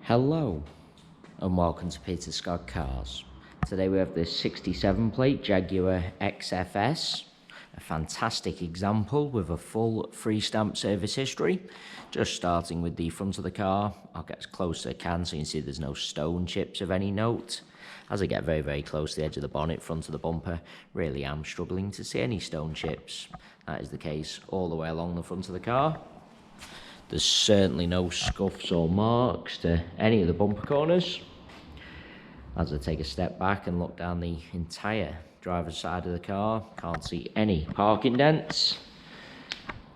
Hello and welcome to Peter Scott Cars. Today we have this 67 plate Jaguar XFS, a fantastic example with a full free stamp service history. Just starting with the front of the car, I'll get as close as I can so you can see there's no stone chips of any note. As I get very close to the edge of the bonnet, front of the bumper, really am struggling to see any stone chips. That is the case all the way along the front of the car. There's certainly no scuffs or marks to any of the bumper corners. As I take a step back and look down the entire driver's side of the car, can't see any parking dents.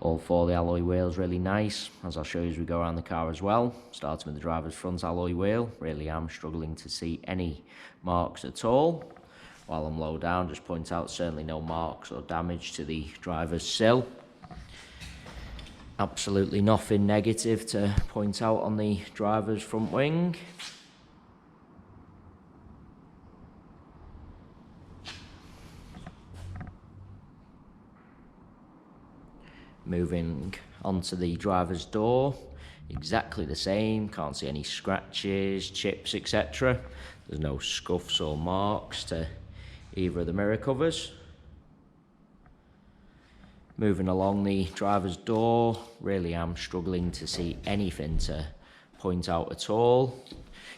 All four of the alloy wheels really nice, as I'll show you as we go around the car as well. Starting with the driver's front alloy wheel, really am struggling to see any marks at all. While I'm low down, just point out certainly no marks or damage to the driver's sill. Absolutely nothing negative to point out on the driver's front wing. Moving onto the driver's door, exactly the same, can't see any scratches, chips, etc. There's no scuffs or marks to either of the mirror covers. Moving along the driver's door, really am struggling to see anything to point out at all.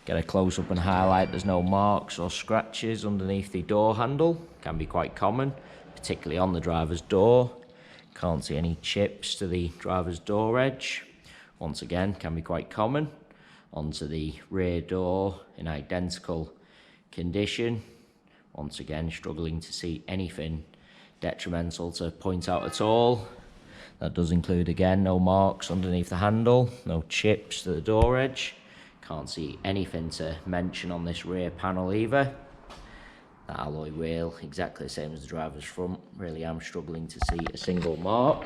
Get a close up and highlight, there's no marks or scratches underneath the door handle. Can be quite common, particularly on the driver's door. Can't see any chips to the driver's door edge. Once again, can be quite common. Onto the rear door in identical condition. Once again, struggling to see anything detrimental to point out at all. That does include, again, no marks underneath the handle, no chips to the door edge. Can't see anything to mention on this rear panel either. That alloy wheel, exactly the same as the driver's front. Really am struggling to see a single mark.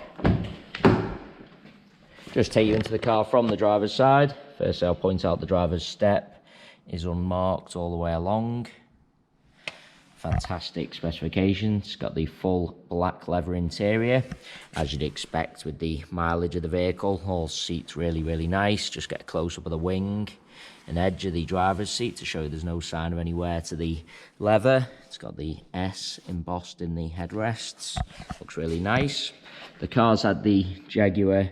Just take you into the car from the driver's side. Firstly, I'll point out the driver's step is unmarked all the way along. Fantastic specifications. It's got the full black leather interior, as you'd expect with the mileage of the vehicle. All seats really nice. Just get a close up of the wing and edge of the driver's seat to show you there's no sign of any wear to the leather. It's got the S embossed in the headrests. Looks really nice. The car's had the Jaguar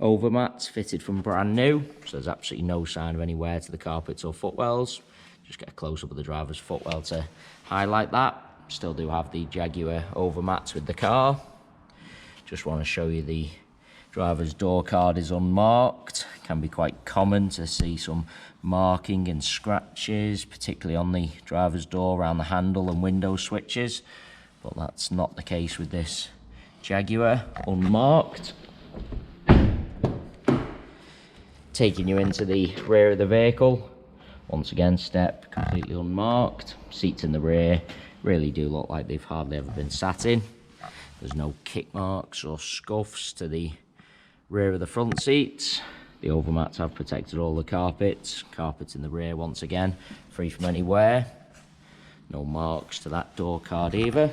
overmats fitted from brand new, so there's absolutely no sign of any wear to the carpets or footwells. Just get a close up of the driver's footwell to highlight that. Still do have the Jaguar overmats with the car. Just want to show you the driver's door card is unmarked. Can be quite common to see some marking and scratches, particularly on the driver's door around the handle and window switches, but that's not the case with this Jaguar, unmarked. Taking you into the rear of the vehicle. Once again, step completely unmarked. Seats in the rear really do look like they've hardly ever been sat in. There's no kick marks or scuffs to the rear of the front seats. The overmats have protected all the carpets. Carpets in the rear, once again, free from any wear. No marks to that door card either.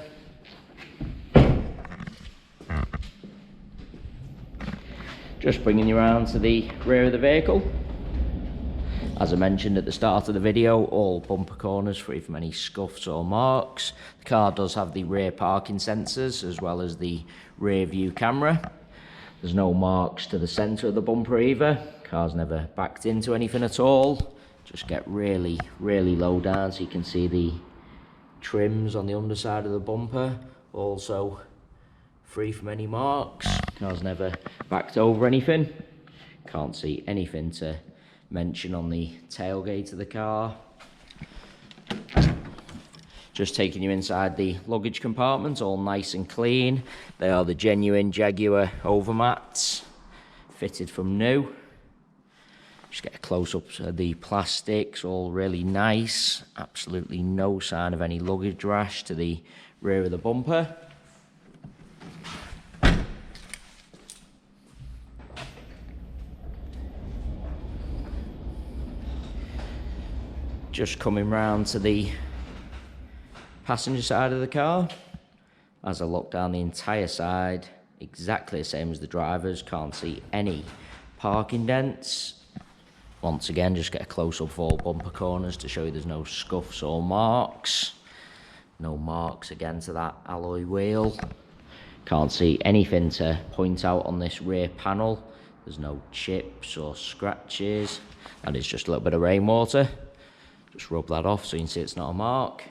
Just bringing you around to the rear of the vehicle. As I mentioned at the start of the video, all bumper corners free from any scuffs or marks. The car does have the rear parking sensors as well as the rear view camera. There's no marks to the centre of the bumper either. Car's never backed into anything at all. Just get really low down so you can see the trims on the underside of the bumper. Also free from any marks. Car's never backed over anything. Can't see anything to mention on the tailgate of the car. Just taking you inside the luggage compartment, all nice and clean. They are the genuine Jaguar overmats, fitted from new. Just get a close-up of the plastics, all really nice. Absolutely no sign of any luggage rash to the rear of the bumper. Just coming round to the passenger side of the car. As I look down the entire side, exactly the same as the driver's. Can't see any parking dents. Once again, just get a close-up of all bumper corners to show you there's no scuffs or marks. No marks again to that alloy wheel. Can't see anything to point out on this rear panel. There's no chips or scratches. That is just a little bit of rainwater. Just rub that off so you can see it's not a mark.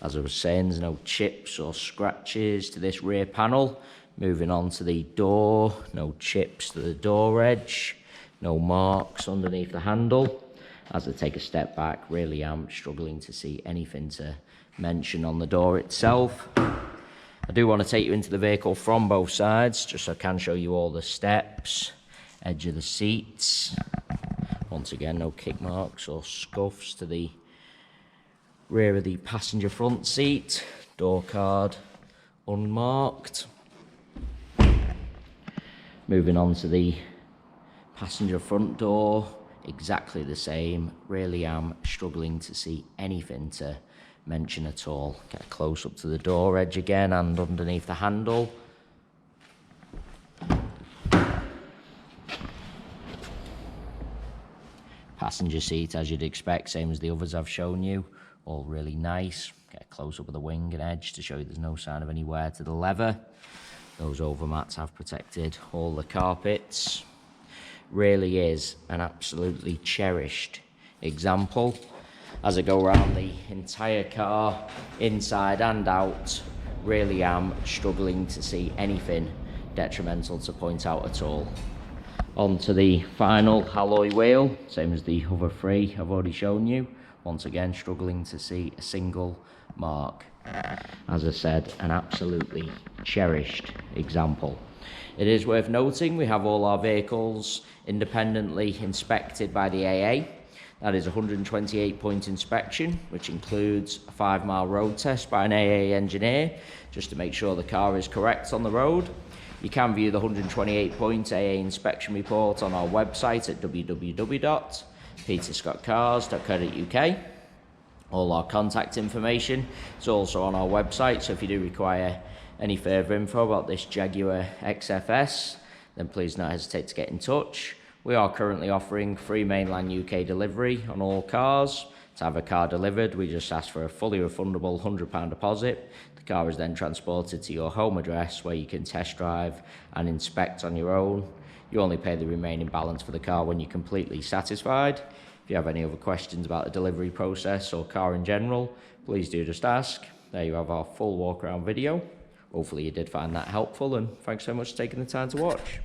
As I was saying, there's no chips or scratches to this rear panel. Moving on to the door, no chips to the door edge, no marks underneath the handle. As I take a step back, really am struggling to see anything to mention on the door itself. I do want to take you into the vehicle from both sides, just so I can show you all the steps, edge of the seats. Once again, no kick marks or scuffs to the rear of the passenger front seat. Door card unmarked. Moving on to the passenger front door, exactly the same. Really am struggling to see anything to mention at all. Get a close up to the door edge again and underneath the handle. Passenger seat, as you'd expect, same as the others I've shown you. All really nice. Get a close up of the wing and edge to show you there's no sign of any wear to the leather. Those overmats have protected all the carpets. Really is an absolutely cherished example. As I go around the entire car, inside and out, really am struggling to see anything detrimental to point out at all. On to the final alloy wheel, same as the other three I've already shown you. Once again, struggling to see a single mark. As I said, an absolutely cherished example. It is worth noting we have all our vehicles independently inspected by the AA. That is a 128-point inspection, which includes a 5-mile road test by an AA engineer, just to make sure the car is correct on the road. You can view the 128-point AA inspection report on our website at www.peterscottcars.co.uk. All our contact information is also on our website, so if you do require any further info about this Jaguar XFS, then please don't hesitate to get in touch. We are currently offering free mainland UK delivery on all cars. To have a car delivered, we just ask for a fully refundable £100 deposit. The car is then transported to your home address where you can test drive and inspect on your own. You only pay the remaining balance for the car when you're completely satisfied. If you have any other questions about the delivery process or car in general, please do just ask. There you have our full walk around video. Hopefully you did find that helpful, and thanks so much for taking the time to watch.